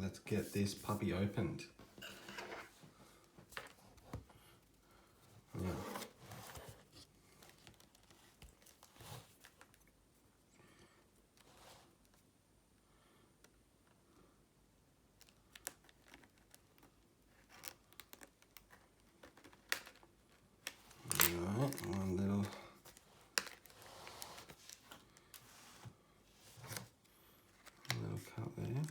let's get this puppy opened. Yeah. Alright, one little cut there.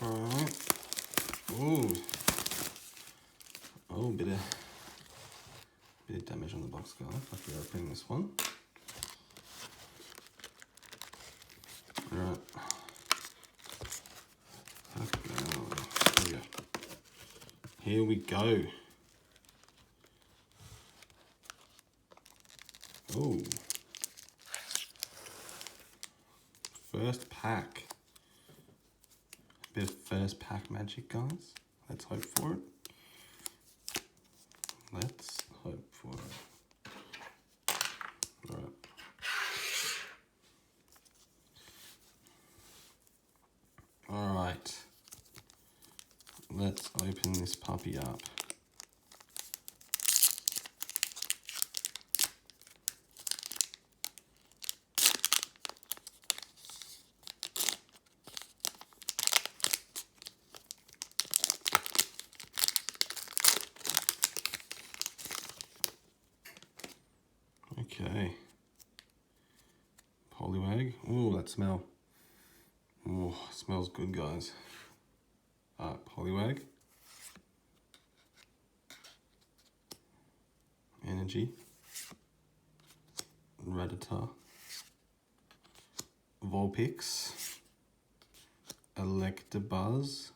Alright. Ooh. Oh, bit of damage on the box, guys. After opening this one. Alright. Okay. Here we go. Oh. First pack. A bit of first pack magic, guys. Let's hope for it. Let's hope for it. Alright. Alright. Let's open this puppy up. Okay. Poliwag. Ooh, that smell. Oh, smells good, guys. Poliwag. Energy. Rattata. Vulpix. Electabuzz.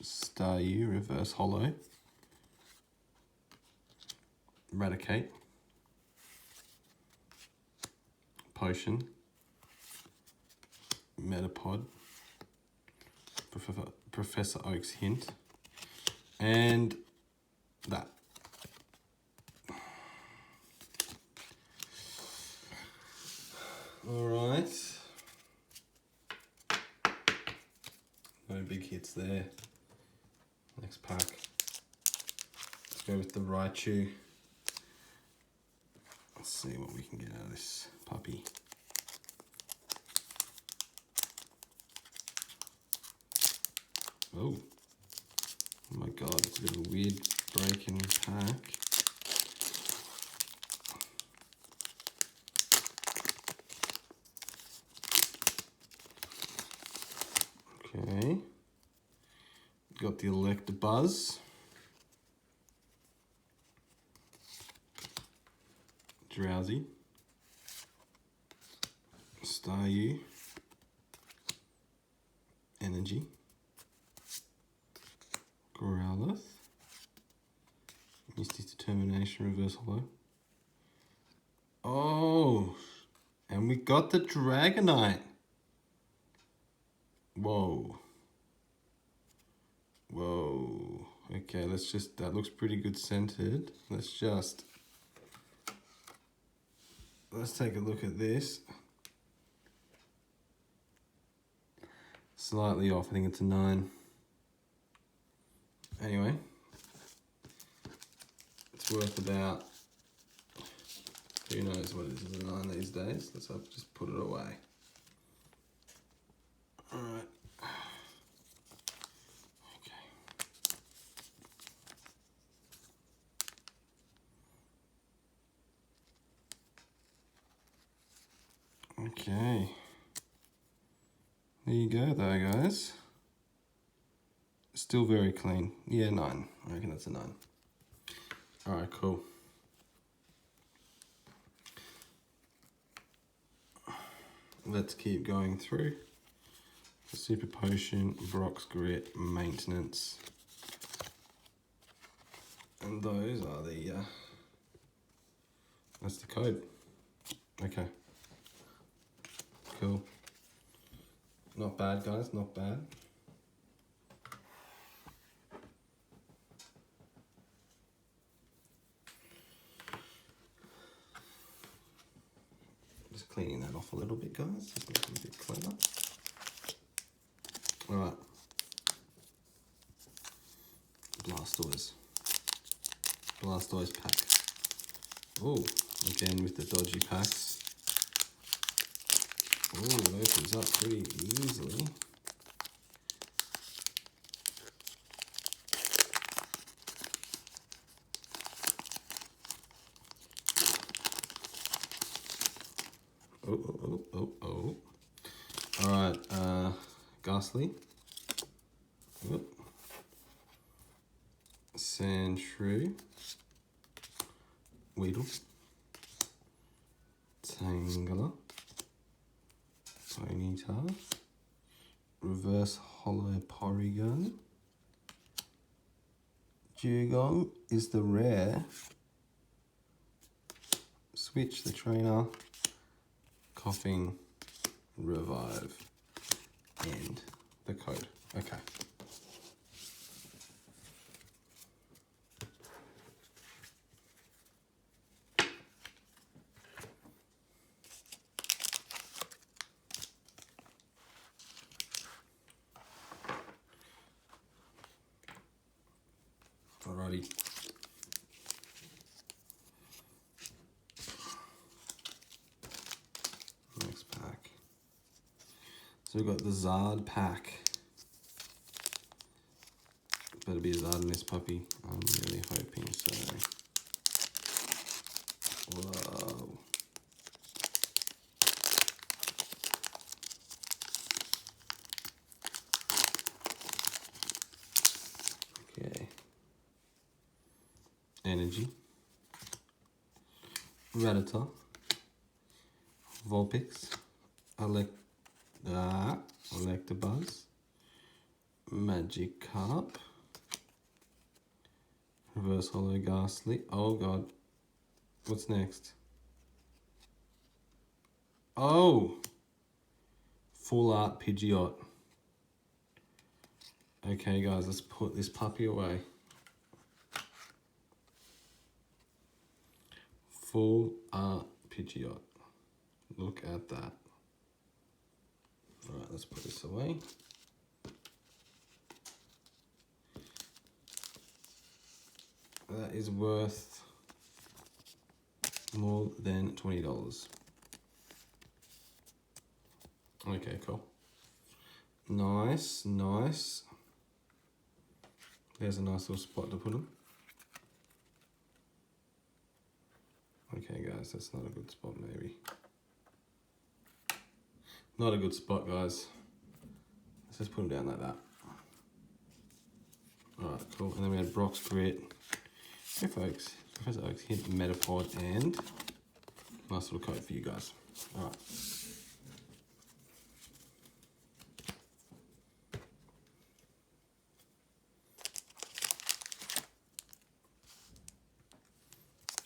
Staryu, reverse holo. Raticate. Potion. Metapod. Professor Oak's hint. And that. Alright. No big hits there. Next pack. Let's go with the Raichu. Let's see what we can get out of this puppy. Oh my god, it's a bit of a weird breaking pack. Okay. Got the Electabuzz. Drowsy. Staryu. Energy. Growlithe. Mystic Determination, reverse holo. Oh, and we got the Dragonite. Whoa. Whoa. Okay, let's just, that looks pretty good scented. Let's take a look at this. Slightly off, I think it's a 9. Anyway, it's worth about, who knows what it is a 9 these days. Let's just put it away. Alright. Okay. There you go though, guys. Still very clean. Yeah, 9. I reckon that's a 9. Alright, cool. Let's keep going through. Super Potion, Brock's Grit, Maintenance. And those are the, that's the code. Okay. Cool. Not bad, guys, not bad. Just cleaning that off a little bit, guys. Just making it a bit cleaner. All right. Blastoise. Blastoise pack. Oh, again with the dodgy packs. Oh, it opens up pretty easily. Oh. All right, Ghastly. Whoop. Sandshrew. Weedle. Tangela. Ponyta. Reverse Hollow Porygon. Dugong is the rare. Switch the trainer. Coughing. Revive. And the code. Okay. Alrighty. Next pack. So we've got the Zard pack. Better be a Zard in this puppy. I'm really hoping so. Whoa. Okay. Energy. Rattata. Vulpix. Electabuzz. Magikarp. Reverse Hollow Ghastly. Oh god. What's next? Oh! Full Art Pidgeot. Okay guys, let's put this puppy away. Full Art Pidgeot. Look at that. Alright, let's put this away. That is worth more than $20. Okay, cool. Nice. There's a nice little spot to put them. Okay, guys, that's not a good spot, maybe. Not a good spot, guys. Let's just put them down like that. Alright, cool. And then we had Brock's Grit. Professor Oaks hit Metapod and nice little code for you guys. Alright.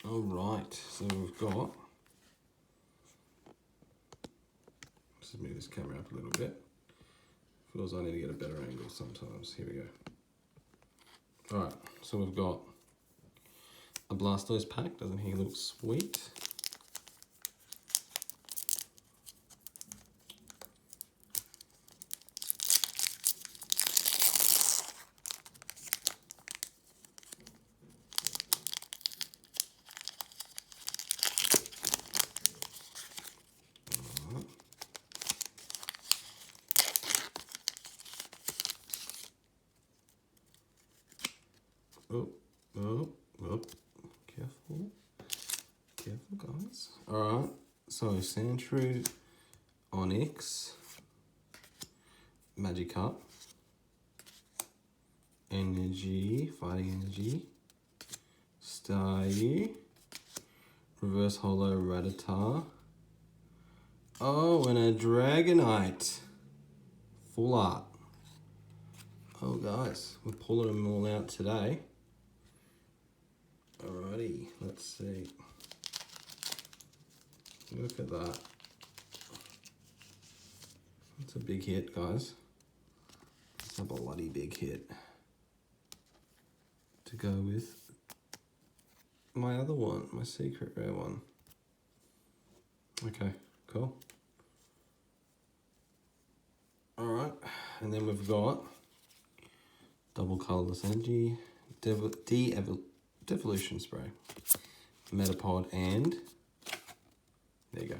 Alright, so we've got, let's just move this camera up a little bit. Feels I need to get a better angle sometimes. Here we go. Alright, so we've got a Blastoise pack. Doesn't he look sweet? Oh, careful guys. Alright, so Sandshrew, Onyx, Magikarp, Energy, Fighting Energy, Staryu, Reverse Hollow Rattata. Oh, and a Dragonite. Full art. Oh guys, we're pulling them all out today. Alrighty, let's see. Look at that. It's a big hit, guys. It's a bloody big hit. To go with my other one, my secret rare one. Okay, cool. Alright, and then we've got double colorless energy, devolution spray, Metapod, and there you go.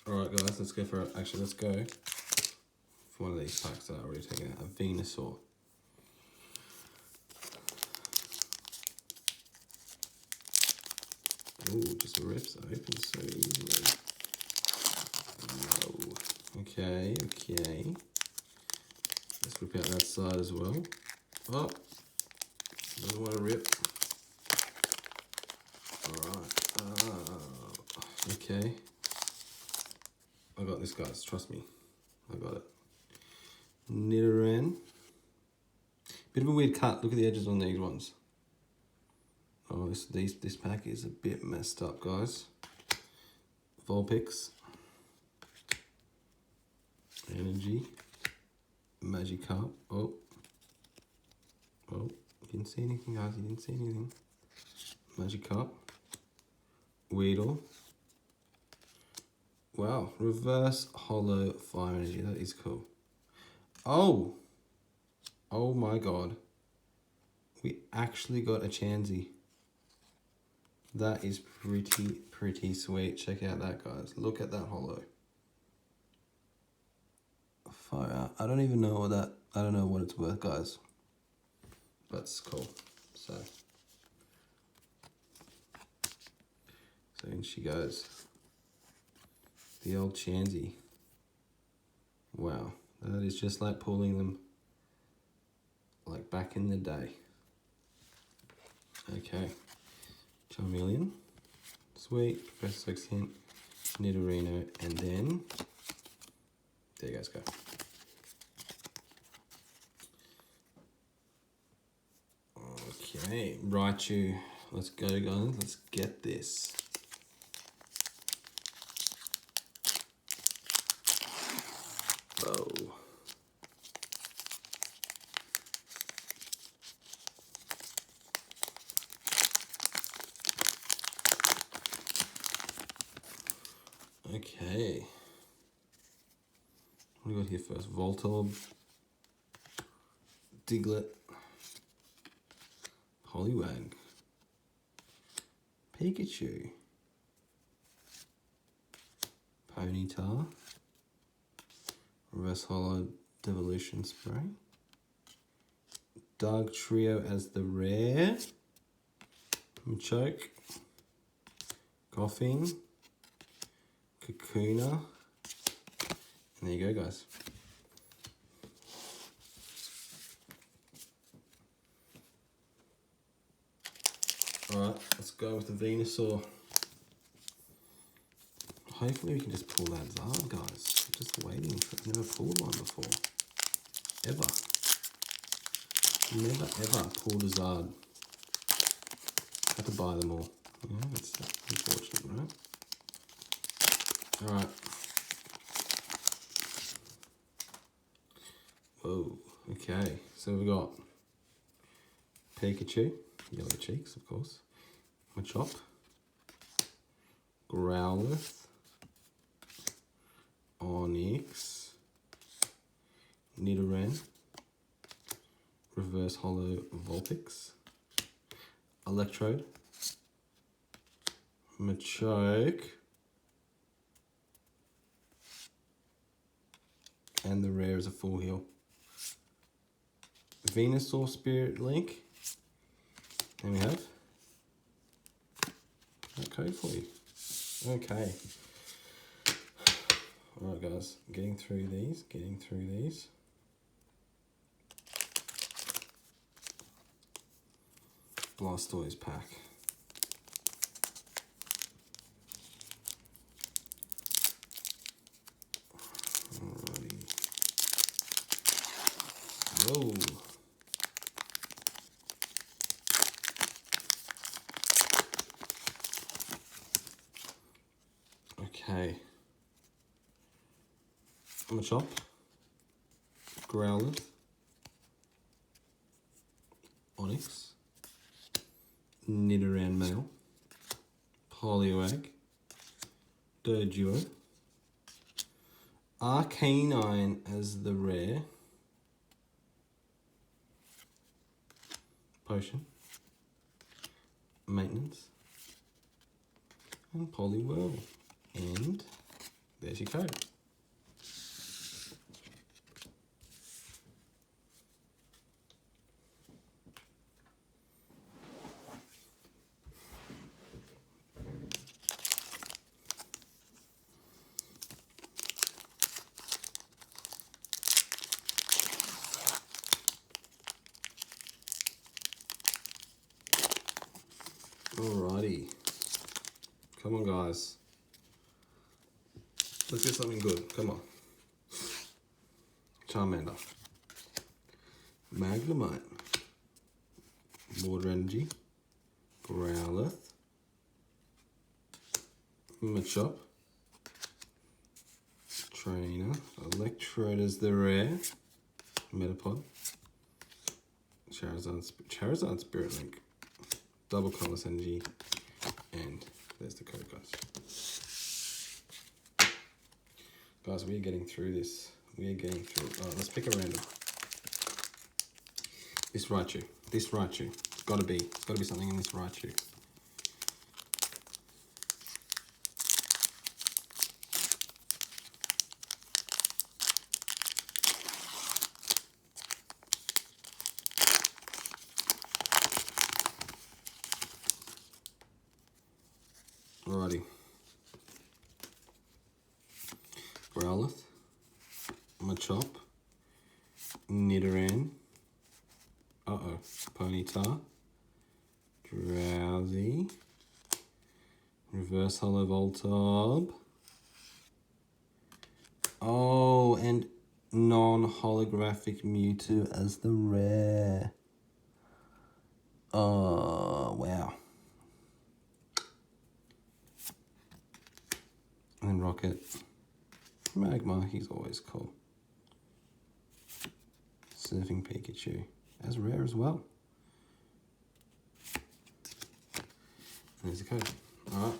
Alright guys, let's go for it. Actually, let's go for one of these packs that I already taken out, a Venusaur. Ooh, just rips open so easily. No. Okay. Let's rip out that side as well. Oh, doesn't want to rip. Alright. Okay. I got this, guys. Trust me. I got it. Nidoran. Bit of a weird cut. Look at the edges on these ones. Oh, this pack is a bit messed up, guys. Vulpix. Energy. Magikarp. Oh, you didn't see anything, guys. You didn't see anything. Magikarp. Weedle. Wow, reverse hollow fire energy. That is cool. Oh my god. We actually got a Chansey. That is pretty sweet. Check out that, guys. Look at that hollow. Fire. I don't even know I don't know what it's worth, guys. But it's cool. So in she goes. The old Chansey. Wow. That is just like pulling them like back in the day. Okay. Charmeleon. Sweet. Professor Oak's Hint. Nidorino. And then there you guys go. Okay. Raichu. Let's go, guys. Let's get this. Oh. Okay. What do we got here first? Voltorb, Diglett, Poliwag, Pikachu, Ponyta, Reverse Hollow Devolution Spray, Dark Trio as the rare, Machoke, Coughing, Kakuna, and there you go, guys. Alright, let's go with the Venusaur. Hopefully we can just pull that Zard, guys. I'm just waiting for it. I've never pulled one before. Ever. Never ever pulled a Zard. Had to buy them all. Yeah, that's unfortunate, right? Alright. Whoa. Okay, so we've got Pikachu, Yellow Cheeks, of course. Machop, Growlithe, Onix, Nidoran, Reverse Hollow Vulpix, Electrode, Machoke, and the rare is a full heal. Venusaur Spirit Link. Then we have that code for you. Okay. Alright guys, getting through these. Blastoise pack. Alrighty. Whoa. Okay. Machop. Growlithe. Onix. Nidoran male. Poliwag. Doduo. Arcanine as the rare. Potion. Maintenance. And Poliwhirl. And there's your code. Alrighty. Come on, guys. Let's get something good. Come on. Charmander. Magnemite. Water Energy. Growlithe. Machop. Trainer. Electrode is the rare. Metapod. Charizard Spirit Link. Double Colorless Energy. And there's the code, guys. Guys, we are getting through this. We are getting through it. Alright, let's pick a random. This Raichu. This Raichu. It's gotta be something in this Raichu. Alrighty. Growlithe. Machop. Nidoran. Ponyta. Drowsy. Reverse Holo Voltorb. Oh, and non-holographic Mewtwo as the rare. Oh, wow. And Rocket. Magma, he's always cool. Surfing Pikachu, as rare as well. And there's the code. Alright.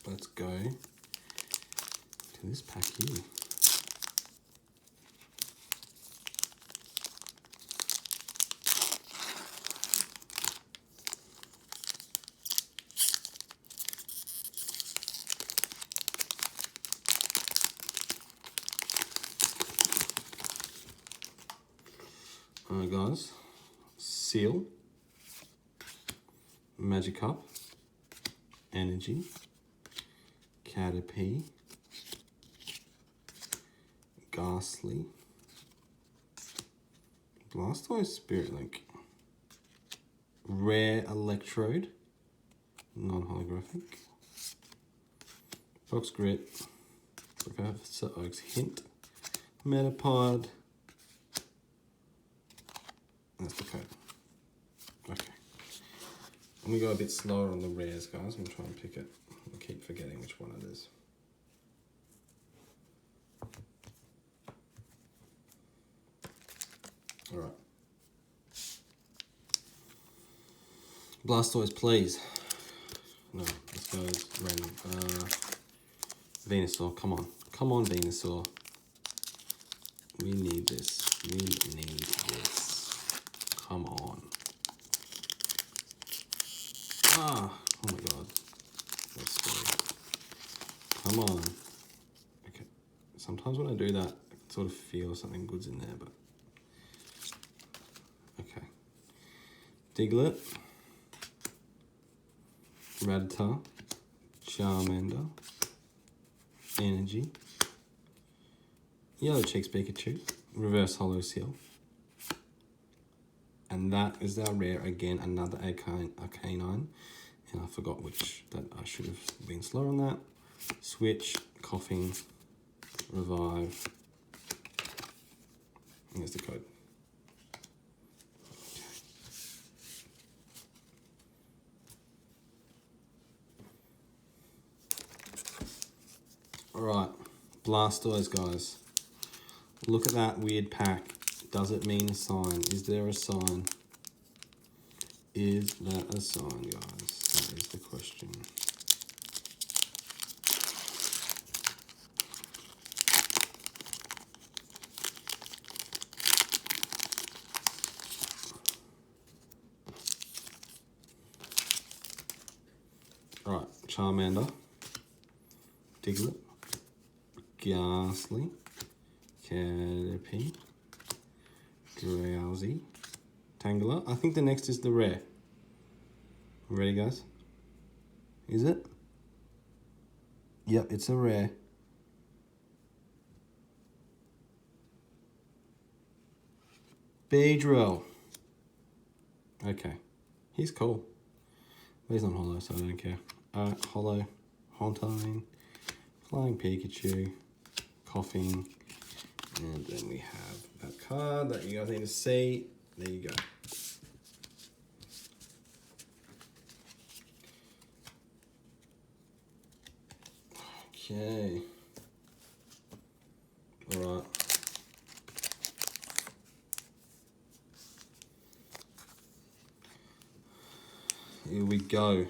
Let's go to this pack here. Alright guys, Seal, Magikarp, Energy, Caterpie, Ghastly, Blastoise Spirit Link, Rare Electrode, non-holographic, Box Grit, Professor Oak's Hint, Metapod. That's the code. Okay. I'm going to go a bit slower on the rares, guys. I'm going to try and pick it. I keep forgetting which one it is. Alright. Blastoise, please. No, let's go random. Venusaur, come on. Come on, Venusaur. We need this. We need this. Come on. Ah, oh my god. That's scary. Come on. Okay. Sometimes when I do that, I can sort of feel something good's in there, but... Okay. Diglett. Rattata. Charmander. Energy. Yellow Cheeks Pikachu, Reverse Holo Seal. And that is our rare again, another Arcanine. And I forgot which, that I should have been slower on that. Switch, Coughing, Revive. And there's the code. Alright, Blastoise, guys. Look at that weird pack. Does it mean a sign? Is there a sign? Is that a sign, guys? That is the question. Alright, Charmander, Diglett, Ghastly, Caterpie, Drowsy, Tangela. I think the next is the rare. Ready, guys? Is it? Yep, it's a rare. Beedrill. Okay, he's cool. But he's not holo, so I don't care. Alright, holo, Haunting, Flying Pikachu, Coughing, and then we have that card that you guys need to see. There you go. Okay. Alright. Here we go.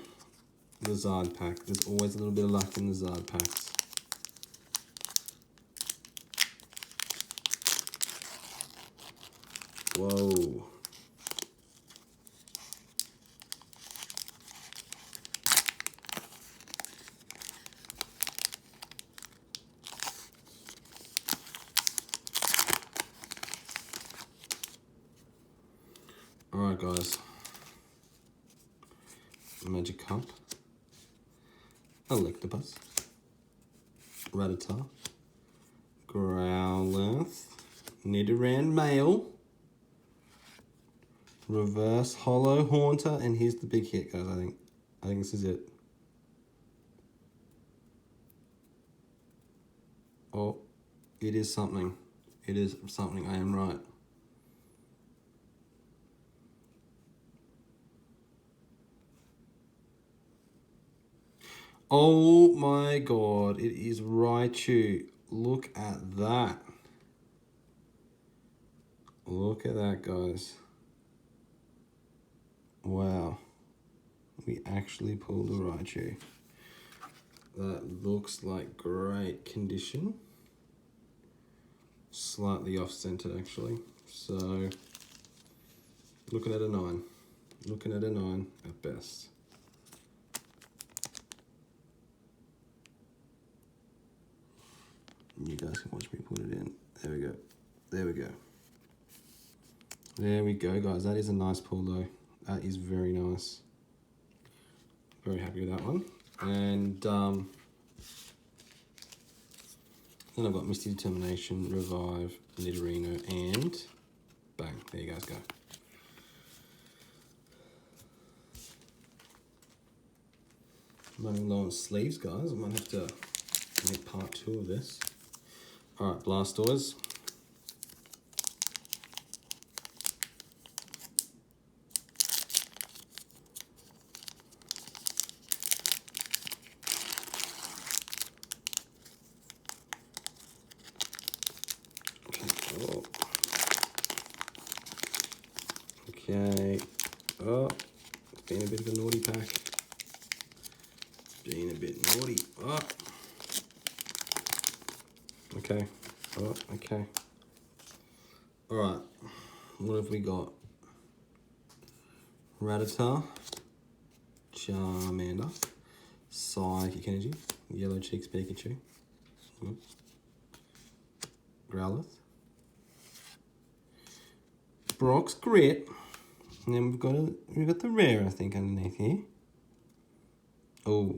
The Zard pack. There's always a little bit of luck in the Zard packs. Whoa. Alright, guys. Magikarp, Electabuzz, Rattata, Growlithe, Nidoran Male, Reverse Holo Haunter, and here's the big hit, guys. I think this is it. Oh, it is something. It is something. I am right. Oh my god, it is Raichu. Look at that. Look at that, guys. Wow. We actually pulled a Raichu. That looks like great condition. Slightly off center, actually. So, looking at a 9. Looking at a 9 at best. You guys can watch me put it in. There we go. There we go. There we go, guys. That is a nice pull, though. That is very nice. Very happy with that one. And then I've got Misty Determination, Revive, Nidorino, and bang. There you guys go. I'm running low on sleeves, guys. I might have to make part 2 of this. Alright, Blastoise. Okay. Oh, it's been a bit of a naughty pack. Being a bit naughty. Oh. Okay. Oh, okay. Alright. What have we got? Rattata, Charmander, Psychic Energy, Yellow Cheeks Pikachu, Growlithe, Brock's Grit, and then we've got the rare, I think, underneath here. Oh.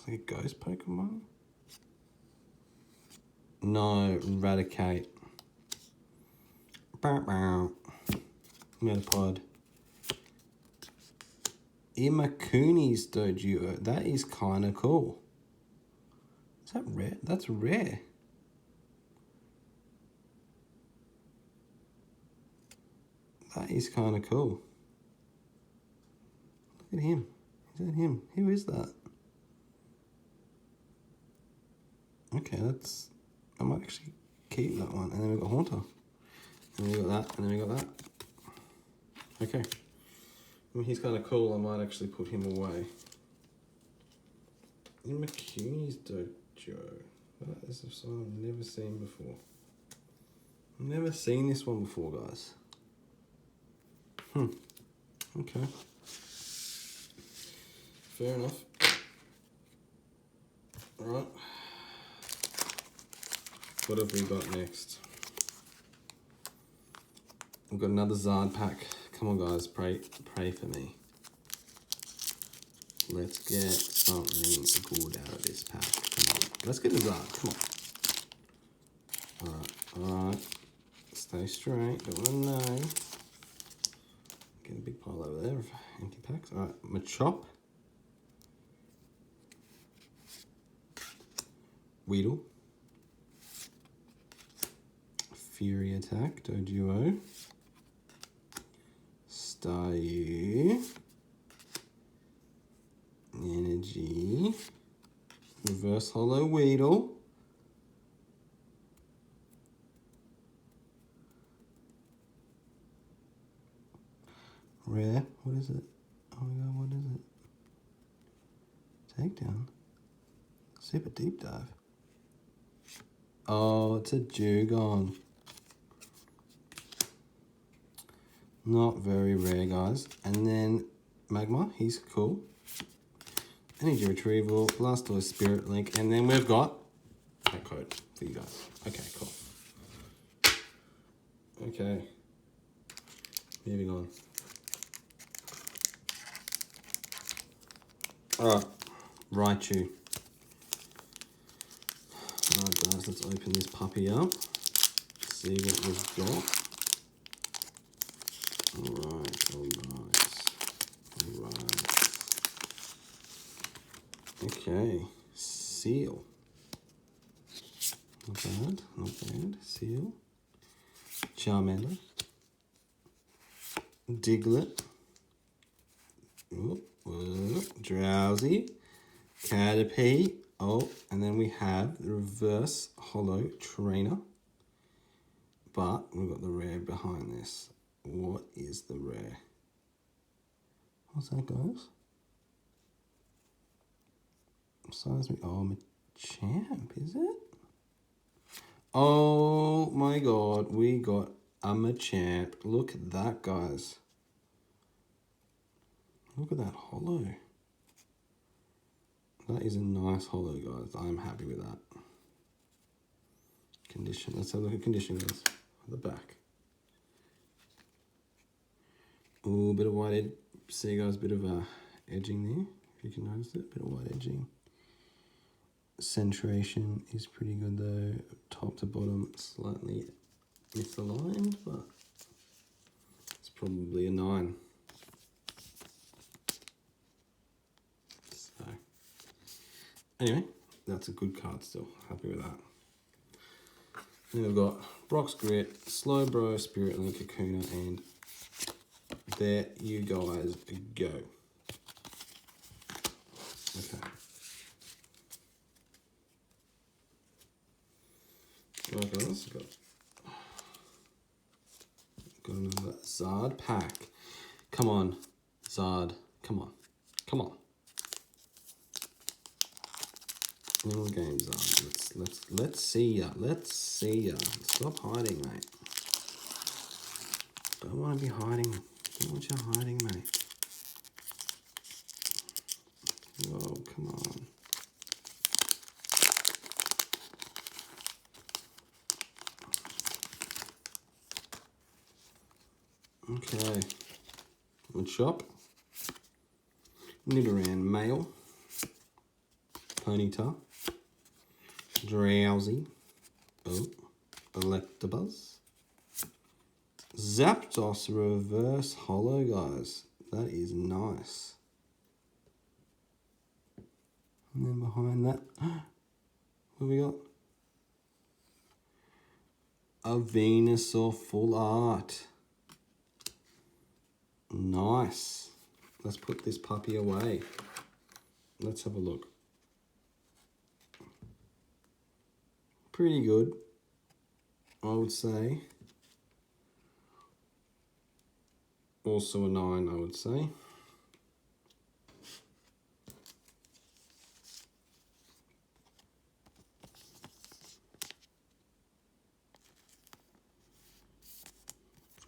Looks like a ghost Pokemon. No, Eradicate. Metapod. Imakuni's Doduo. That is kind of cool. Is that rare? That's rare. That is kind of cool. Look at him. Is that him? Who is that? Okay, that's... I might actually keep that one. And then we've got Haunter. And then we got that, and then we got that. Okay. I mean, he's kind of cool. I might actually put him away. In McCuny's Dojo. That is a sign I've never seen before. I've never seen this one before, guys. Okay. Fair enough. Alright. What have we got next? We've got another Zard pack. Come on, guys, pray for me. Let's get something good out of this pack. Come on. Let's get a Zard. Come on. Alright. Stay straight. Don't want to know. Get a big pile over there of empty packs. Alright. Machop. Weedle. Fury Attack. Doduo. Staryu. Energy. Reverse Holo Weedle. Rare. What is it? Oh my god, what is it? Takedown. Super Deep Dive. Oh, it's a Dewgong. Not very rare, guys. And then Magma, he's cool. Energy Retrieval, Blastoise, Spirit Link, and then we've got that code for you guys. Okay, cool. Okay. Moving on. Alright, Raichu. Alright guys, let's open this puppy up. See what we've got. Alright. Okay, Seal. Not bad. Seal. Charmander. Diglett. Drowsy. Caterpie. Oh, and then we have the Reverse Holo Trainer. But we've got the rare behind this. What is the rare? What's that, guys? Size me. Oh, Machamp, is it? Oh my god, we got a Machamp. Look at that, guys. Look at that holo. That is a nice holo, guys. I'm happy with that. Condition. Let's have a look at condition, guys. At the back. Ooh, bit of white edge. See, guys, bit of edging there. If you can notice it, bit of white edging. Centration is pretty good though. Top to bottom, slightly misaligned, but it's probably a 9. So, anyway, that's a good card still. Happy with that. Then we've got Brock's Grit, Slowbro, Spirit Link, Kakuna, and there you guys go. Okay. Right guys, got another Zard pack. Come on, Zard. Come on. Little game, Zard. Let's see ya. Stop hiding, mate. Don't want to be hiding. Don't want you hiding, mate. Oh, come on. Okay. Machop. Nidoran Male. Ponyta, Drowsy, oh, Electabuzz, Zapdos reverse holo, guys. That is nice. And then behind that, what have we got? A Venusaur full art. Nice. Let's put this puppy away. Let's have a look. Pretty good, I would say. Also a 9, I would say.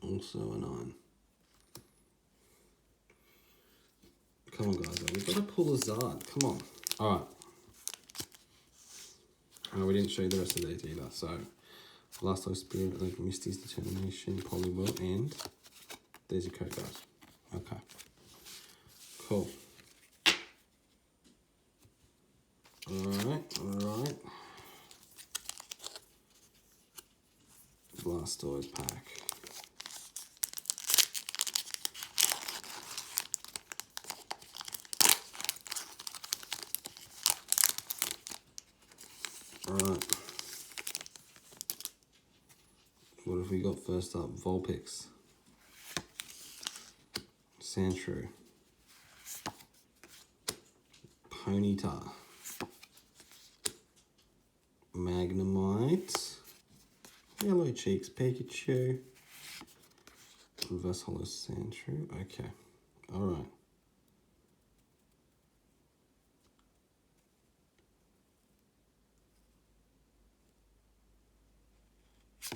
Also a 9. Come on, guys. We've got to pull a Zard. Come on. All right. We didn't show you the rest of these either. So, Blastoise, Spirit, like Misty's Determination, Poliwhirl, and there's your code, guys. Okay. Cool. Alright. Blastoise pack. Alright. What have we got first up? Vulpix. Sandshrew. Ponyta. Magnemite. Yellow Cheeks Pikachu. Reverse Holo Sandshrew. Okay. Alright.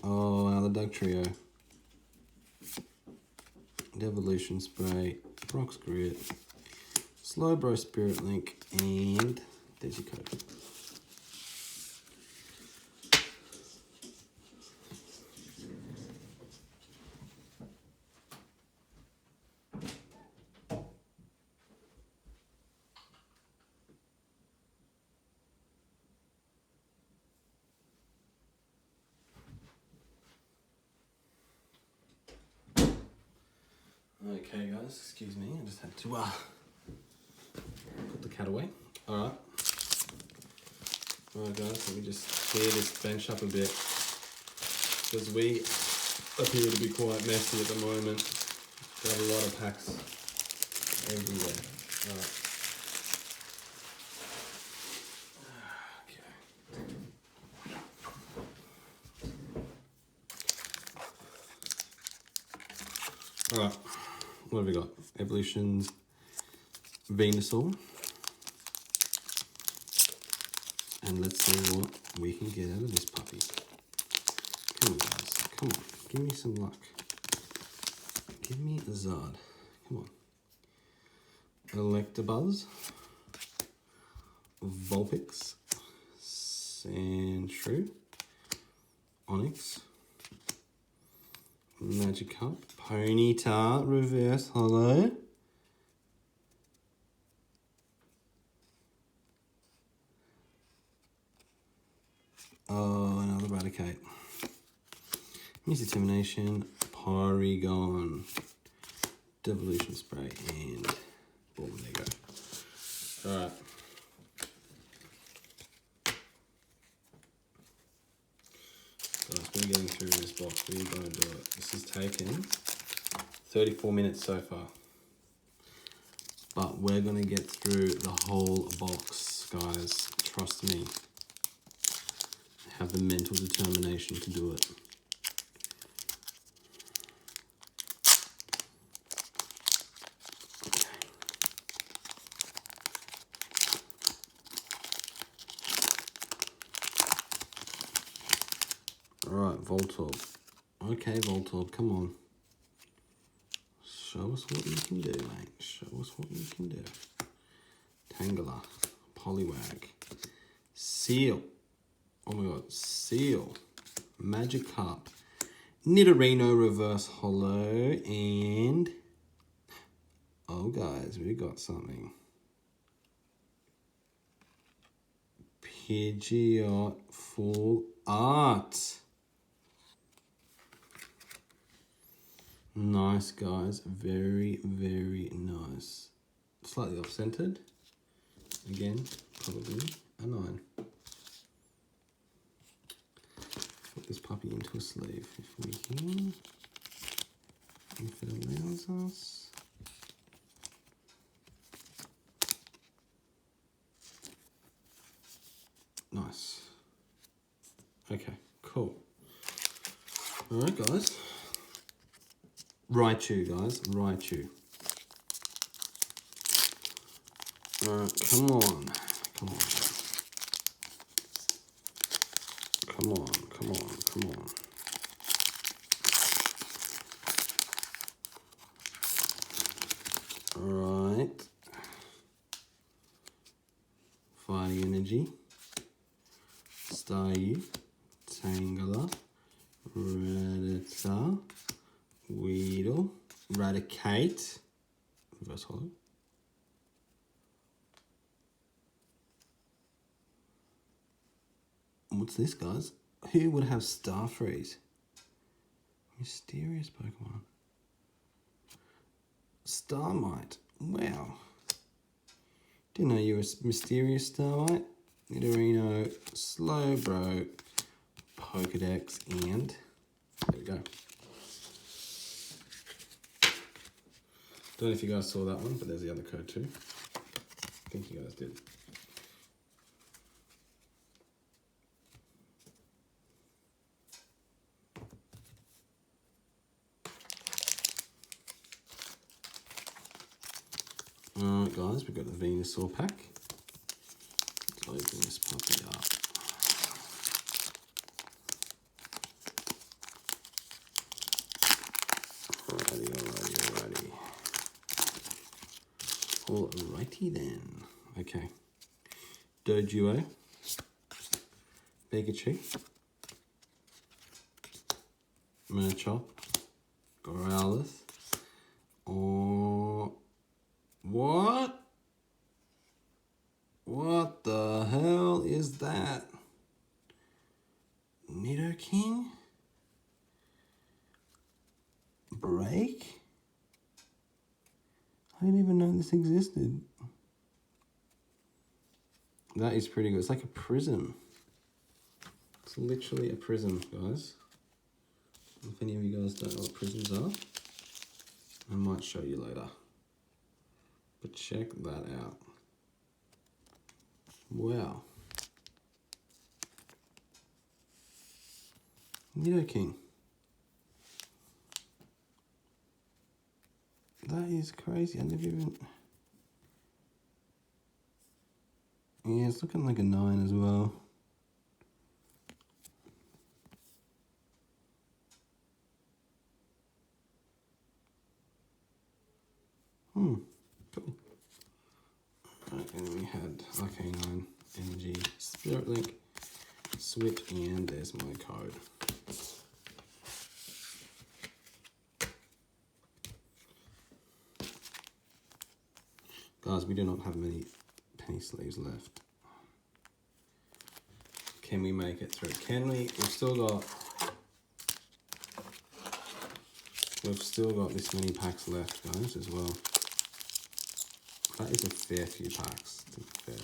Oh, another Dugtrio. Devolution Spray, Brock's Grit, Slowbro Spirit Link, and there's your code. Okay, guys, excuse me, I just had to put the cat away. Alright. Alright, guys, let me just clear this bench up a bit, because we appear to be quite messy at the moment. Got a lot of packs everywhere. Alright. Alright, what have we got? Evolutions, Venusaur. And let's see what we can get out of this puppy. Come on, guys. Come on. Give me some luck. Give me a Zard. Come on. Electabuzz. Vulpix. Sandshrew. Onix. Magikarp. Ponyta. Reverse Holo. Oh, another Raticate. Miss Determination, Porygon, Devolution Spray, and boom, there you go. Alright. So it's been getting through this box. We're going to do it. This has taken 34 minutes so far. But we're going to get through the whole box, guys. Trust me. Have the mental determination to do it. Alright, Voltorb. Okay, Voltorb, come on. Show us what you can do, mate. Show us what you can do. Tangela. Poliwag. Seal. Oh my god. Seal. Magikarp. Nidorino Reverse Holo. And... oh, guys, we got something. Pidgeot Full Art. Nice, guys. Very, very nice. Slightly off-centered. Again, probably a 9. Put this puppy into a sleeve if we can. If it allows us. Nice. Okay, cool. Alright, guys. Raichu, guys. Raichu. Alright, come on. Come on. Come on, come on, come on. Alright. Fighting Energy. Staryu. Tangela. Rattata. Weedle. Raticate. Reverse Holo. What's this, guys? Who would have Starfreeze? Mysterious Pokemon. Starmite. Wow. Didn't know you were mysterious, Starmite. Nidorino, Slowbro, Pokedex, and there we go. Don't know if you guys saw that one, but there's the other code too. I think you guys did. Alright guys, we've got the Venusaur pack. Let's open this puppy up. Alrighty. Alrighty then. Okay. Doduo. Pikachu. Murchop. Growlithe. Or what? What the hell is that? Nidoking? Break? I didn't even know this existed. That is pretty good. It's like a prism. It's literally a prism, guys. If any of you guys don't know what prisms are, I might show you later. But check that out. Wow. Nidoking. That is crazy. I never even... Yeah, it's looking like a 9 as well. Cool. Alright, and we had Arcanine, Energy, Spirit Link, Switch, and there's my code. Guys, we do not have many penny sleeves left. Can we make it through? Can we? We've still got this many packs left, guys, as well. That is a fair few packs, to be fair.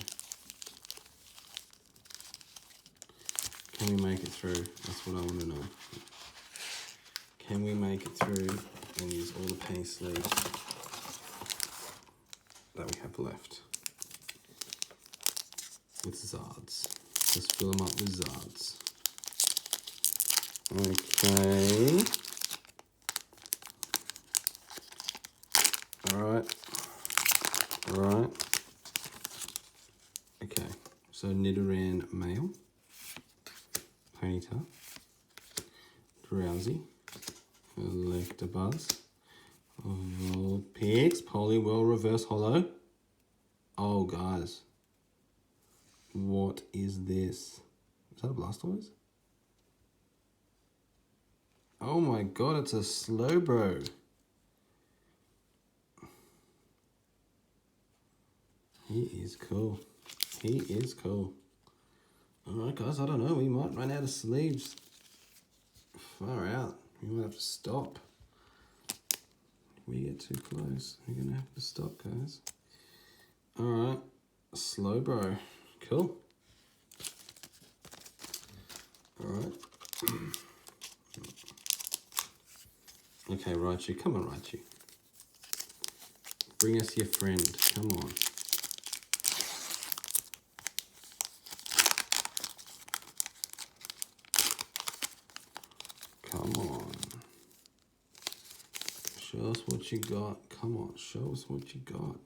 Can we make it through? That's what I want to know. Can we make it through and use all the penny sleeves that we have left? With Zards. Let's fill them up with Zards. Okay. Alright. Okay, so Nidoran male, Ponyta, Drowsy, Electabuzz, Vulpix, Poliwhirl Reverse Holo. Oh, guys. What is this? Is that a Blastoise? Oh my god, it's a Slowbro. He is cool. He is cool. Alright guys, I don't know, we might run out of sleeves. Far out. We might have to stop. If we get too close, we're gonna have to stop, guys. Alright, Slowbro. Cool. Alright. Okay, Raichu, come on, Raichu. Bring us your friend, come on. Come on. Show us what you got. Come on, show us what you got.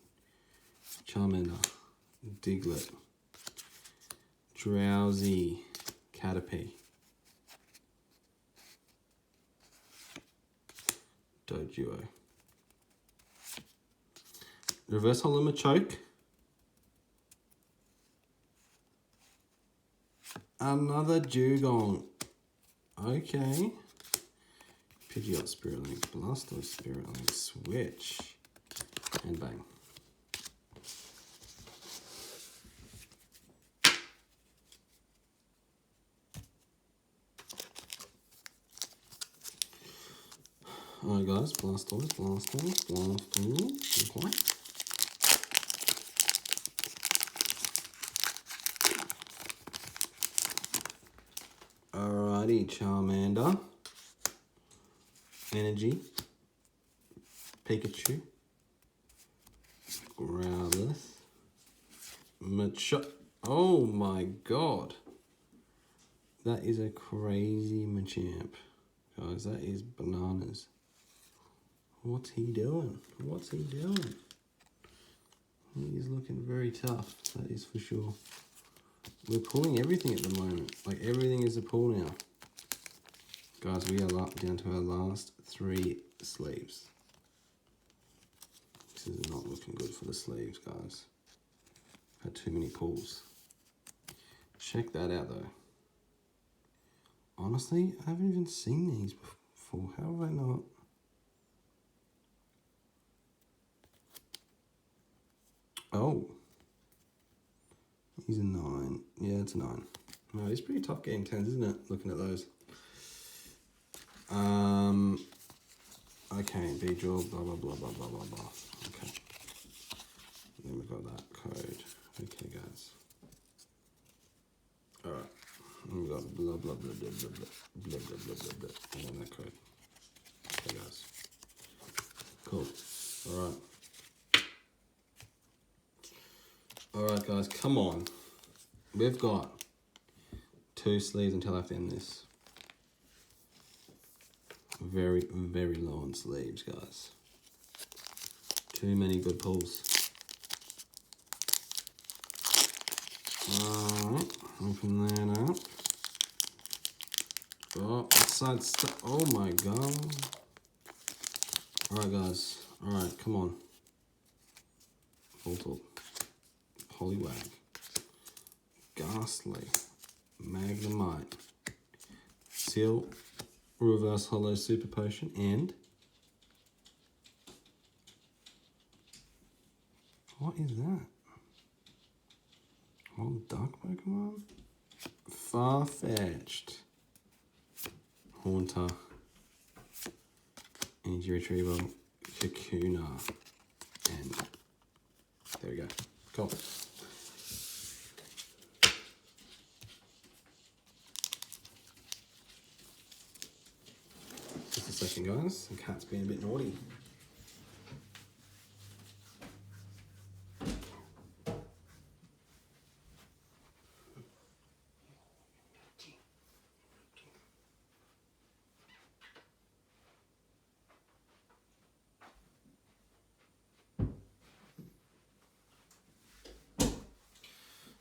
Charmander, Diglett, Drowsy, Caterpie, Doduo, Reverse Holo Machoke, another Dugong. Okay. Pidgeot, Spirit Link, Blastoise, Spirit Link, switch, and bang. Alright guys, Blastoise, okay. Alrighty, Charmander, Energy, Pikachu, Growlithe, Machop. Oh my god. That is a crazy Machamp. Guys, that is bananas. What's he doing? What's he doing? He's looking very tough, that is for sure. We're pulling everything at the moment. Like, everything is a pull now. Guys, we are down to our last 3 sleeves. This is not looking good for the sleeves, guys. Had too many pulls. Check that out, though. Honestly, I haven't even seen these before. How have I not? Oh. He's a 9. Yeah, it's a 9. No, he's pretty tough getting 10s, isn't it? Looking at those. Okay, Beedrill, blah, blah, blah, blah, blah, blah, blah. Okay. Then we've got that code. Okay, guys. Alright. And we've got blah, blah, blah, blah, blah, blah, blah, blah, blah, blah, blah. And then that code. Okay, guys. Cool. Alright. Alright, guys, come on. We've got 2 sleeves until I have to end this. Very, very low on sleeves, guys. Too many good pulls. Alright, open that up. Oh, side stuff. Oh my god. Alright, guys. Alright, come on. Voltorb, Poliwag, Ghastly, Magnemite, Seal, Reverse Holo Super Potion, and what is that? Old Dark Pokemon? Farfetch'd, Haunter, Energy Retrieval, Kakuna, and there we go. Cool. Just a second, guys. The cat's being a bit naughty.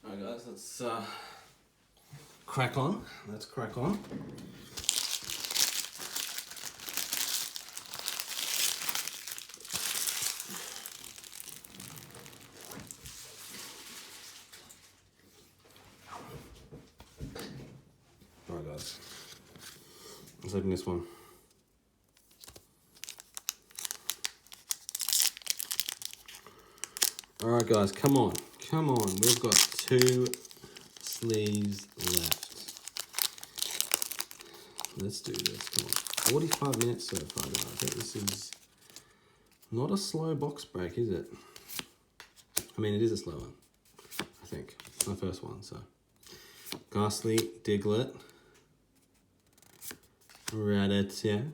Alright guys, let's crack on. Let's crack on. Alright guys, let's open this one. Alright guys, come on. Come on, we've got 2 sleeves left. Let's do this. Come on. 45 minutes so far now. I think this is not a slow box break, is it? I mean, it is a slow one, I think. It's my first one, so. Ghastly, Diglett, Rattata,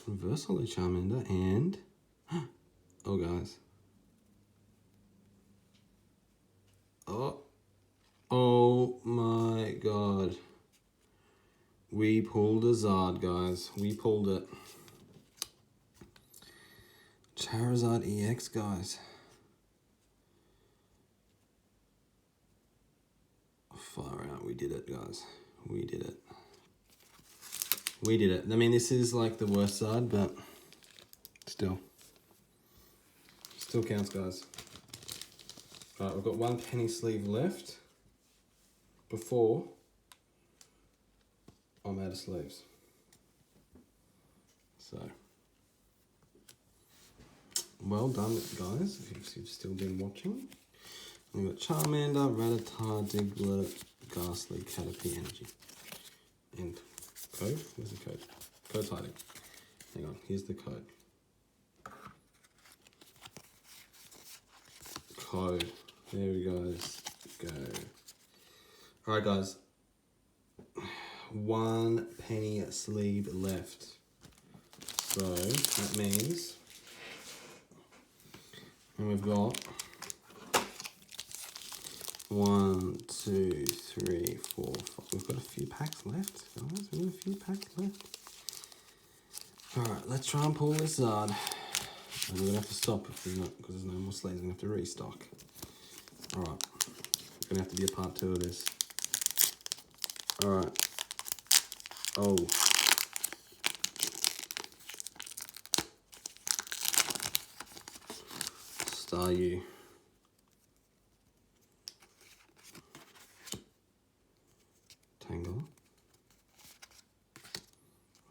Reverse Holo Charmander, and... Oh, guys. Oh my god. We pulled a Zard, guys. We pulled it. Charizard EX, guys. Far out. We did it, guys. We did it. We did it. I mean, this is like the worst Zard, but still. Still counts, guys. Alright, we've got one penny sleeve left before I'm out of sleeves. So, well done, guys, if you've still been watching. We've got Charmander, Rattata, Diglett, Ghastly, Caterpie, Energy. And code? Where's the code? Code's hiding. Hang on, here's the code. Code. There we guys go. Alright, guys. 1 penny sleeve left. So that means, and we've got 1, 2, 3, 4, 5. We've got a few packs left, guys. We've got a few packs left. Alright, let's try and pull this Zard. And we're gonna have to stop if there's not, because there's no more sleeves. We're gonna have to restock. Alright. It's gonna have to be a part 2 of this. Alright. Oh. Staryu. Tangela.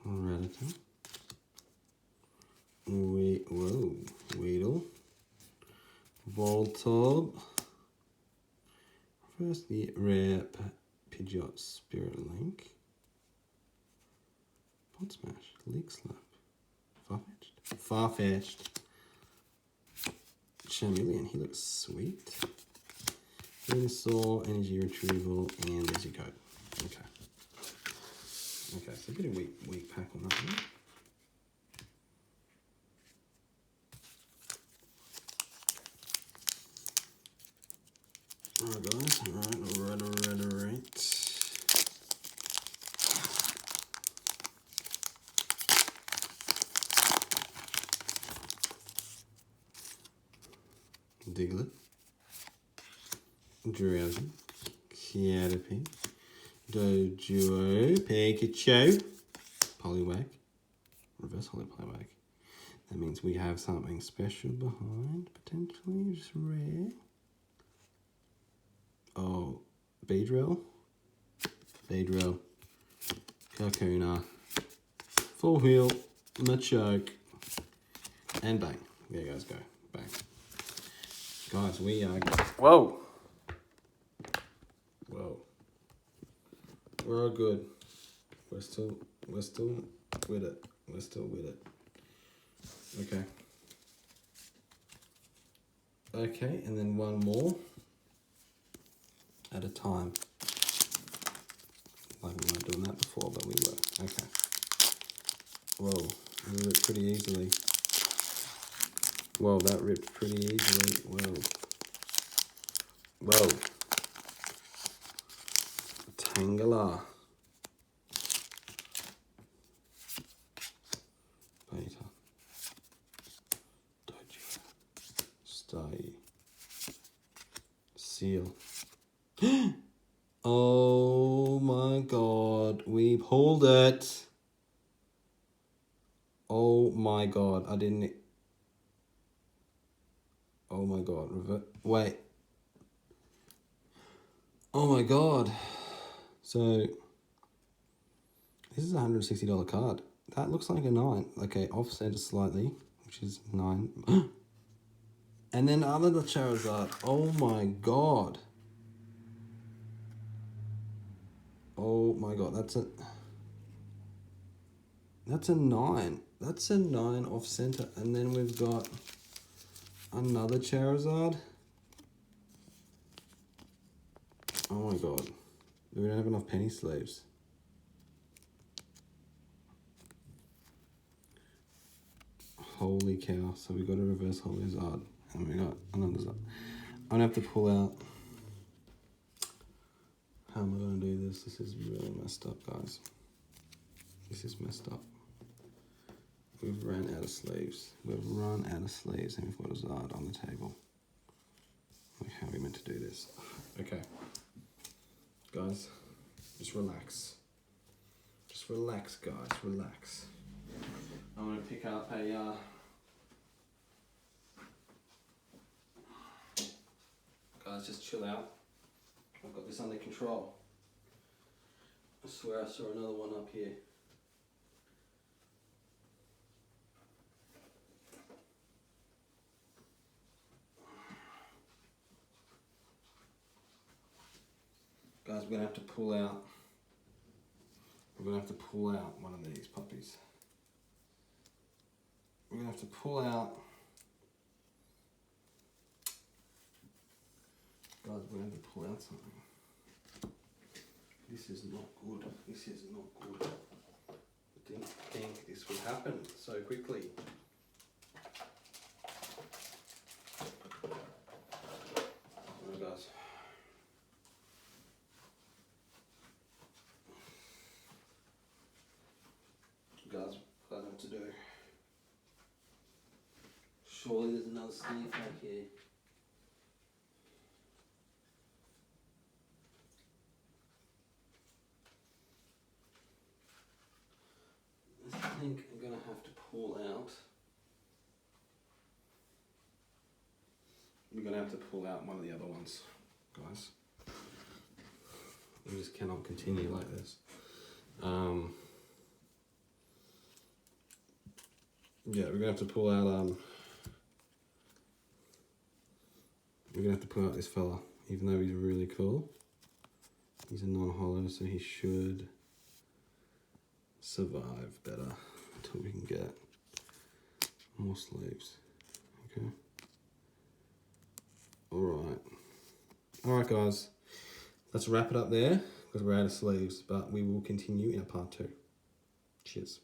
Rattata. Weedle. Voltorb. First, the rare Pidgeot Spirit Link. Pot Smash. Leak Slap. Farfetch'd. Charmeleon. He looks sweet. Venusaur, Energy Retrieval, and there's your code. Okay. Okay, so a bit of weak pack on that one. Alright guys, alright. Diglett, Drowsy, Caterpie, Doduo, Pikachu, Poliwag, Reverse Holo Poliwag. That means we have something special behind, potentially, just rare. Oh, Beedrill, Kakuna, Full Heal, Machoke, and bang. There you guys go, bang. Guys, we are... Whoa! We're all good. We're still with it. We're still with it. Okay. Okay, and then one more at a time. Like we weren't doing that before, but we were. Okay. Whoa, that ripped pretty easily. Whoa, that ripped pretty easily. Whoa. Tangela. Beta. Dojo. Staryu. Seal. Oh my god, we pulled it. Oh my god, I didn't... Oh my god, wait. Oh my god. So, this is a $160 card. That looks like a 9. Okay, offset slightly, which is 9. And then other the Charizard. Oh my god. Oh my god, that's a 9. That's a 9 off center. And then we've got another Charizard. Oh my god. We don't have enough penny sleeves. Holy cow. So we got a reverse Holozard. And we got another Zard. I'm going to have to pull out. How am I going to do this? This is really messed up, guys. This is messed up. We've ran out of sleeves. We've run out of sleeves and we've got a Zard on the table. Like, how are we meant to do this? Okay. Guys, just relax. Just relax, guys. Relax. I'm going to pick up a... Guys, just chill out. I've got this under control. I swear I saw another one up here. Guys, we're going to have to pull out. We're going to have to pull out one of these puppies. We're going to have to pull out. Guys, we're going to have to pull out something. This is not good. This is not good. I didn't think this would happen so quickly. Alright, guys. Guys, what I know what to do. Surely there's another sleeve back here. I think I'm going to have to pull out. We're going to have to pull out one of the other ones, guys. We just cannot continue like this. Yeah, we're going to have to pull out, we're going to have to pull out this fella, even though he's really cool. He's a non-holo, so he should survive better until we can get more sleeves. Okay. Alright guys, let's wrap it up there because we're out of sleeves, but we will continue in a part 2. Cheers.